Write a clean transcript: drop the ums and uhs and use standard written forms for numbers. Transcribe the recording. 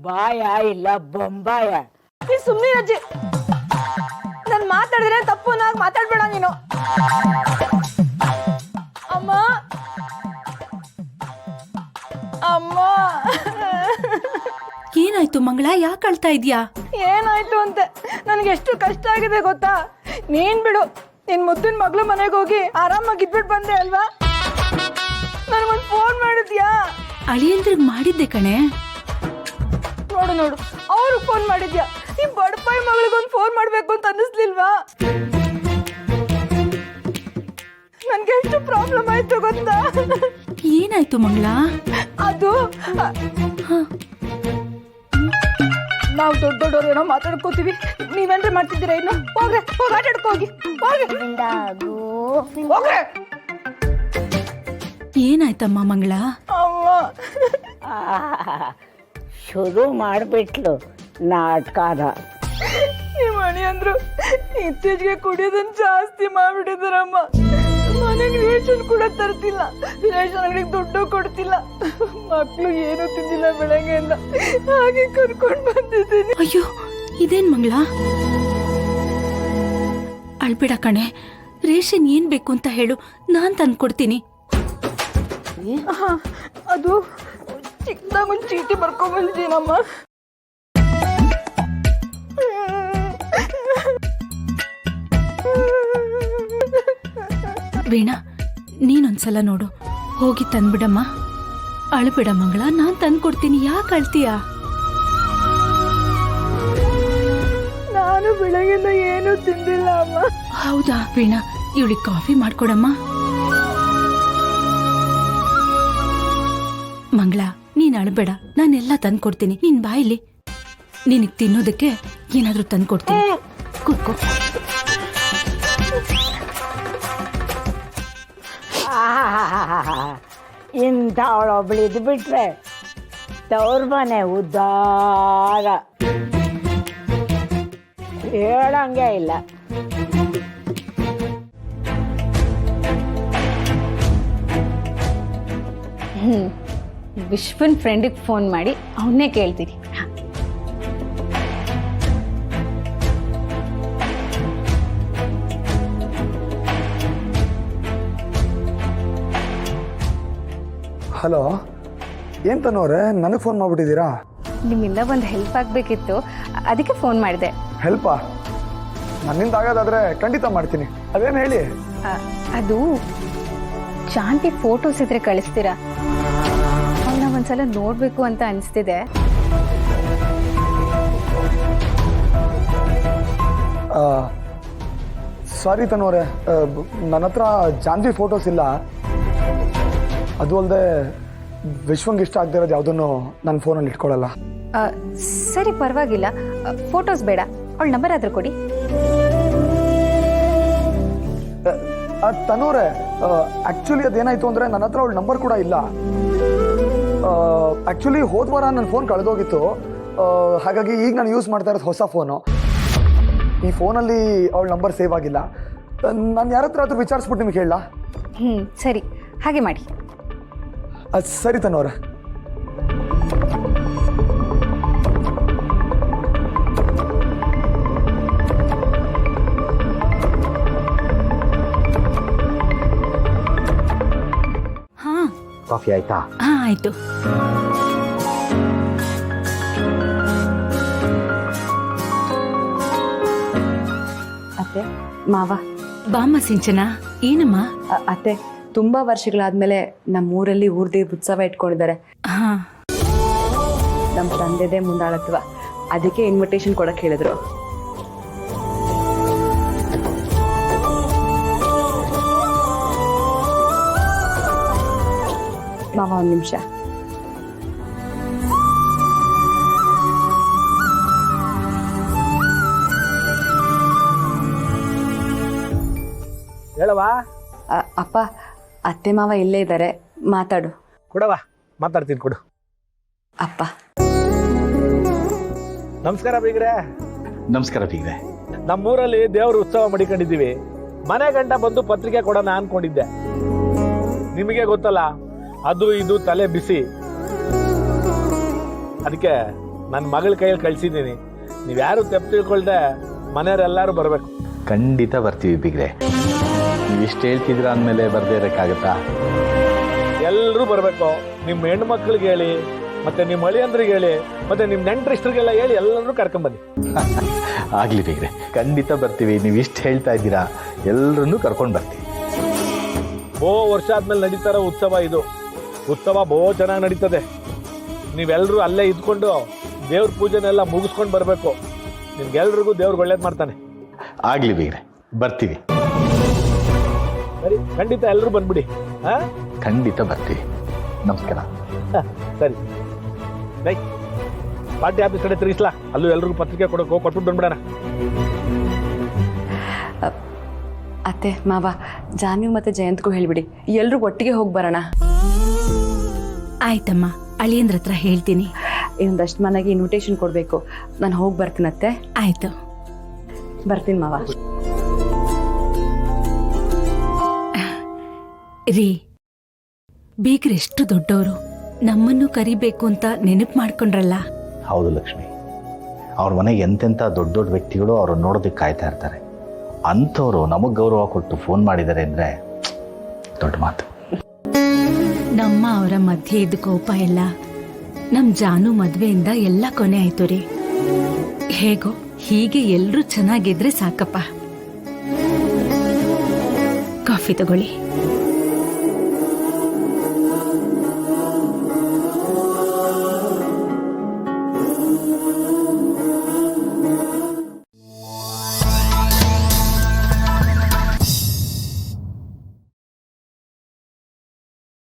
ಬಾಯ ಇಲ್ಲ ಬೊಂಬಾಯ. ಸುಮ್ಮನೆ ಅಜ್ಜಿ, ನಾನು ಮಾತಾಡಿದ್ರೆ ತಪ್ಪು ನಾಗ ಮಾತಾಡ್ಬೇಡ ನೀನು. ಅಮ್ಮ ಅಮ್ಮ. ಏನಾಯ್ತು ಮಂಗಳ, ಯಾಕೆ ಅಳ್ತಾ ಇದ್ಯಾ? ಏನಾಯ್ತು ಅಂತ ನನಗೆ ಎಷ್ಟು ಕಷ್ಟ ಆಗಿದೆ ಗೊತ್ತಾ? ನೀನ್ ಬಿಡು, ನಿನ್ ಮುದ್ದಿನ ಮಗಳು ಮನೆಗೆ ಹೋಗಿ ಆರಾಮಾಗಿ ಇದ್ಬಿಟ್ಟು ಬಂದೆ ಅಲ್ವಾ? ನನಗೊಂದು ಫೋನ್ ಮಾಡಿದ್ಯಾ? ಅಳಿಯಂದ್ರಿಗೆ ಮಾಡಿದ್ದೆ ಕಣೆ. ನೋಡು ನೋಡು, ಅವ್ರಿಗೆ ಫೋನ್ ಮಾಡಿದ್ಯಾ? ಈ ಬಡಪಾಯಿ ಮಗಳಿಗೊಂದು ಫೋನ್ ಮಾಡ್ಬೇಕು ಅಂತ ಅನ್ನಿಸ್ಲಿಲ್ವಾ? ನನ್ಗೆ ಎಷ್ಟು ಪ್ರಾಬ್ಲಮ್ ಆಯ್ತು ಗೊತ್ತಾ? ಏನಾಯ್ತು ಮಂಗಳ? ಅದು ನಾವು ದೊಡ್ಡವ್ರು ಏನೋ ಮಾತಾಡ್ಕೋತೀವಿ, ನೀವೇನ್ರಿ ಮಾಡ್ತಿದ್ದೀರಾ? ಇನ್ನು ಹೋಗ್ರೆ, ಹೋಗಿ ಆಟ ಆಡ್ಕೋಗಿ ಹೋಗಿ. ಏನಾಯ್ತಮ್ಮ ಮಂಗಳ? ಅಮ್ಮ ಶುರು ಮಾಡಿಬಿಟ್ಲು ನಾಟಕದ. ನಿಮ್ಮ ಮಣಿ ಅಂದ್ರು ಇತ್ತೀಚೆಗೆ ಕುಡಿಯೋದನ್ನ ಜಾಸ್ತಿ ಮಾಡ್ಬಿಟ್ಟಿದಾರಮ್ಮ. ಮನೆಗೆ ರೇಷನ್ ಕೂಡ ತರ್ತಿಲ್ಲ, ರೇಷನ್ ಅಂಗಡಿಗೆ ದುಡ್ಡು ಕೊಡ್ತಿಲ್ಲ, ಮಕ್ಕಳು ಏನು ತಿಂದಿಲ್ಲ ಬೆಳಗ್ಗೆಯಿಂದ, ಹಾಗೆ ಕರ್ಕೊಂಡು ಬಂದಿದ್ದೀನಿ. ಅಯ್ಯೋ, ಇದೇನ್ ಮಂಗಳ? ಅಳ್ಬೇಡ ಕಣೆ, ರೇಷನ್ ಏನ್ ಬೇಕು ಅಂತ ಹೇಳು, ನಾನ್ ತಂದ್ಕೊಡ್ತೀನಿ. ಅದು ಚಿಕ್ಕದಾಗ ಒಂದು ಚೀಟಿ ಬರ್ಕೊಂಡ್ ಬಂದಿದ್ದೀನಮ್ಮ. ವೀಣಾ, ನೀನೊಂದ್ಸಲ ನೋಡು, ಹೋಗಿ ತಂದ್ಬಿಡಮ್ಮ. ಅಳ್ಬೇಡ ಮಂಗಳ, ನಾನ್ ತಂದ್ಕೊಡ್ತೀನಿ, ಯಾಕೆ ಅಳ್ತೀಯಾ? ನಾನು ಬೆಳಗಿಂದ ಏನೂ ತಿಂದಿಲ್ಲ ಅಮ್ಮ. ಹೌದಾ ವೀಣಾ, ಇವಳಿಗೆ ಕಾಫಿ ಮಾಡ್ಕೊಡಮ್ಮ. ಮಂಗಳ, ನೀನ್ ಅಳ್ಬೇಡ, ನಾನೆಲ್ಲ ತಂದ್ಕೊಡ್ತೀನಿ. ನಿನ್ ಬಾಯಿಲಿ ನಿನಗ್ ತಿನ್ನೋದಕ್ಕೆ ಏನಾದ್ರೂ ತಂದ್ಕೊಡ್ತೀನಿ, ಕೂತ್ಕೋ. ಇಂಥವಳೊಬ್ಳು ಇದ್ಬಿಟ್ರೆ ತವ್ರ ಮನೆ ಉದ್ದಾರ, ಹೇಳಂಗೆ ಇಲ್ಲ. ವಿಶ್ವನ್ ಫ್ರೆಂಡಿಗೆ ಫೋನ್ ಮಾಡಿ ಅವನ್ನೇ ಕೇಳ್ತೀನಿ. ಹಲೋ, ಏನು ತನ್ನೋರೆ ನನಗೆ ಫೋನ್ ಮಾಡಿಬಿಟ್ಟಿದ್ದೀರಾ? ನಿಮ್ಮಿಂದ ಒಂದು ಹೆಲ್ಪ್ ಆಗಬೇಕಿತ್ತು, ಅದಕ್ಕೆ ಫೋನ್ ಮಾಡಿದೆ. ಹೆಲ್ಪಾ? ನನ್ನಿಂದ ಆಗೋದಾದರೆ ಖಂಡಿತ ಮಾಡ್ತೀನಿ. ಅದೇನು ಹೇಳಿ? ಅದು ಶಾಂತಿ ಫೋಟೋಸ್ ಇದ್ರೆ ಕಳಿಸ್ತೀರಾ? ಅವನ್ನ ಒಂದ್ಸಲ ನೋಡಬೇಕು ಅಂತ ಅನಿಸ್ತಿದೆ. ಸಾರಿ ತನ್ನೋರೆ, ನನ್ನ ಹತ್ರ ಜಾನ್ವಿ ಫೋಟೋಸ್ ಇಲ್ಲ. ಅದು ಅಲ್ಲದೆ ವಿಶ್ವಂಗೆ ಇಷ್ಟ ಆಗದೆ ಇರೋದು ಯಾವುದನ್ನು ನನ್ನ ಫೋನಲ್ಲಿ ಇಟ್ಕೊಳ್ಳಲ್ಲ. ಸರಿ, ಪರವಾಗಿಲ್ಲ, ಫೋಟೋಸ್ ಬೇಡ, ಅವಳ ನಂಬರ್ ಆದ್ರೂ ಕೊಡಿ. ತನ್ನೋರೆ, ಆ್ಯಕ್ಚುಲಿ ಅದೇನಾಯಿತು ಅಂದರೆ ನನ್ನ ಹತ್ರ ಅವಳ ನಂಬರ್ ಕೂಡ ಇಲ್ಲ. ಆ್ಯಕ್ಚುಲಿ ಹೋದ ವಾರ ನನ್ನ ಫೋನ್ ಕಳೆದೋಗಿತ್ತು, ಹಾಗಾಗಿ ಈಗ ನಾನು ಯೂಸ್ ಮಾಡ್ತಾ ಇರೋದು ಹೊಸ ಫೋನು. ಈ ಫೋನಲ್ಲಿ ಅವಳ ನಂಬರ್ ಸೇವ್ ಆಗಿಲ್ಲ. ನಾನು ಯಾರ ಹತ್ರ ಆದರೂ ವಿಚಾರಿಸ್ಬಿಟ್ಟು ನಿಮ್ಗೆ ಹೇಳಲ್ಲ? ಸರಿ, ಹಾಗೆ ಮಾಡಿ. ಸರಿ ತನ್ನೋರೆ. ಹಾ, ಕಾಫಿ ಆಯ್ತಾ? ಹಾ ಆಯ್ತು. ಅತ್ತೆ, ಮಾವ. ಬಾಮ್ಮ ಸಿಂಚನ. ಏನಮ್ಮ? ಅತ್ತೆ, ತುಂಬಾ ವರ್ಷಗಳಾದ್ಮೇಲೆ ನಮ್ಮೂರಲ್ಲಿ ಊರ್ದೇ ಉತ್ಸವ ಇಟ್ಕೊಂಡಿದ್ದಾರೆ. ಹಾ, ನಮ್ಮ ತಂದೆದೇ ಮುಂದಾಳತ್ವ, ಅದಕ್ಕೆ ಇನ್ವಿಟೇಷನ್ ಕೊಡಕ್ ಹೇಳಿದ್ರು. ಮಾವ, ಒಂದು ನಿಮಿಷ. ಹೇಳವಾ? ಅಪ್ಪ, ಅತ್ತೆ ಮಾವ ಇಲ್ಲೇ ಇದ್ದಾರೆ, ಮಾತಾಡು. ಕೊಡವಾ, ಮಾತಾಡ್ತೀನಿ, ಕೊಡು. ಅಪ್ಪ, ನಮಸ್ಕಾರ ಬೀಗ್ರೆ. ನಮಸ್ಕಾರ ಬೀಗ್ರೆ. ನಮ್ಮೂರಲ್ಲಿ ದೇವ್ರ ಉತ್ಸವ ಮಾಡಿಕೊಂಡಿದ್ದೀವಿ. ಮನೆ ಗಂಟ ಬಂದು ಪತ್ರಿಕೆ ಕೊಡೋಣ ಅನ್ಕೊಂಡಿದ್ದೆ. ನಿಮಗೆ ಗೊತ್ತಲ್ಲ, ಅದು ಇದು ತಲೆ ಬಿಸಿ. ಅದಕ್ಕೆ ನನ್ನ ಮಗಳ ಕೈಯಲ್ಲಿ ಕಳ್ಸಿದ್ದೀನಿ. ನೀವ್ಯಾರು ತಪ್ಪು ತಿಳ್ಕೊಳ್ದೆ ಮನೆಯವರೆಲ್ಲರೂ ಬರಬೇಕು. ಖಂಡಿತ ಬರ್ತೀವಿ ಬಿಗ್ರೆ. ನೀವಿಷ್ಟು ಹೇಳ್ತಿದ್ರ ಅಂದಮೇಲೆ ಬರ್ದೇ ಇರೋಕ್ಕಾಗತ್ತಾ? ಎಲ್ಲರೂ ಬರಬೇಕು. ನಿಮ್ಮ ಹೆಣ್ಣು ಮಕ್ಳಿಗೆ ಹೇಳಿ, ಮತ್ತೆ ನಿಮ್ಮ ಅಳಿಯಂದ್ರಿಗೆ ಹೇಳಿ, ಮತ್ತೆ ನಿಮ್ಮ ನೆಂಟರಿಷ್ಟರಿಗೆಲ್ಲ ಹೇಳಿ ಎಲ್ಲರೂ ಕರ್ಕೊಂಬನ್ನಿ. ಆಗ್ಲಿ ಬಿಗ್ರೆ, ಖಂಡಿತ ಬರ್ತೀವಿ. ನೀವು ಇಷ್ಟು ಹೇಳ್ತಾ ಇದ್ದೀರಾ, ಎಲ್ಲರನ್ನೂ ಕರ್ಕೊಂಡು ಬರ್ತೀವಿ. ವರ್ಷ ಆದ್ಮೇಲೆ ನಡೀತಾರ ಉತ್ಸವ ಇದು. ಉತ್ಸವ ಚೆನ್ನಾಗಿ ನಡೀತದೆ. ನೀವೆಲ್ಲರೂ ಅಲ್ಲೇ ಇದ್ಕೊಂಡು ದೇವ್ರ ಪೂಜೆನೆಲ್ಲ ಮುಗಿಸ್ಕೊಂಡು ಬರಬೇಕು. ನಿಮ್ಗೆಲ್ರಿಗೂ ದೇವ್ರಿಗೆ ಒಳ್ಳೇದು ಮಾಡ್ತಾನೆ. ಆಗ್ಲಿ ಬಿಗ್ರೆ, ಬರ್ತೀವಿ. ಸರಿ, ಖಂಡಿತ ಎಲ್ಲರೂ ಬಂದ್ಬಿಡಿ. ಹಾ, ಖಂಡಿತ ಬರ್ತೀವಿ. ನಮಸ್ಕಾರ. ಸರಿ, ಲೈ ಪಾರ್ಟಿ ಆಫೀಸ್ ಕಡೆ ತಿರುಗಿಸ್ಲಾ? ಅಲ್ಲೂ ಎಲ್ರಿಗೂ ಪತ್ರಿಕೆ ಕೊಡೋಕೆ ಕೊಟ್ಬಿಟ್ಟು ಬಂದ್ಬಿಡೋಣ. ಅತ್ತೆ ಮಾವ, ಜಾನ್ವಿ ಮತ್ತೆ ಜಯಂತ್ಗೂ ಹೇಳ್ಬಿಡಿ, ಎಲ್ರೂ ಒಟ್ಟಿಗೆ ಹೋಗಿ ಬರೋಣ. ಆಯ್ತಮ್ಮ, ಅಳಿಯಂದ್ರ ಹತ್ರ ಹೇಳ್ತೀನಿ. ಇನ್ನೊಂದಷ್ಟು ಮನೆಗೆ ಇನ್ವಿಟೇಷನ್ ಕೊಡಬೇಕು. ನಾನು ಹೋಗಿ ಬರ್ತೀನತ್ತೆ. ಆಯ್ತು, ಬರ್ತೀನಿ ಮಾವ. ರೀ, ಬೀಗ್ರೆ ಎಷ್ಟು ದೊಡ್ಡವರು, ನಮ್ಮನ್ನು ಕರಿಬೇಕು ಅಂತ ನೆನಪು ಮಾಡ್ಕೊಂಡ್ರಲ್ಲ. ಹೌದು ಲಕ್ಷ್ಮಿ, ಅವ್ರ ಮನೆಗೆ ಎಂತೆಂಥ ದೊಡ್ಡ ದೊಡ್ಡ ವ್ಯಕ್ತಿಗಳು ಅವ್ರನ್ನ ನೋಡೋದಕ್ಕೆ ಕಾಯ್ತಾ ಇರ್ತಾರೆ. ಅಂಥವ್ರು ನಮಗೆ ಗೌರವ ಕೊಟ್ಟು ಫೋನ್ ಮಾಡಿದ್ದಾರೆ ಅಂದರೆ ದೊಡ್ಡ ಮಾತು. ನಮ್ಮ ಅವರ ಮಧ್ಯೆ ಇದ್ದ ಕೋಪ ಎಲ್ಲ ನಮ್ ಜಾನು ಮದ್ವೆಯಿಂದ ಎಲ್ಲ ಕೊನೆ ಆಯ್ತು ರೀ. ಹೇಗೋ ಹೀಗೆ ಎಲ್ರೂ ಚೆನ್ನಾಗಿದ್ರೆ ಸಾಕಪ್ಪ. ಕಾಫಿ ತಗೊಳ್ಳಿ.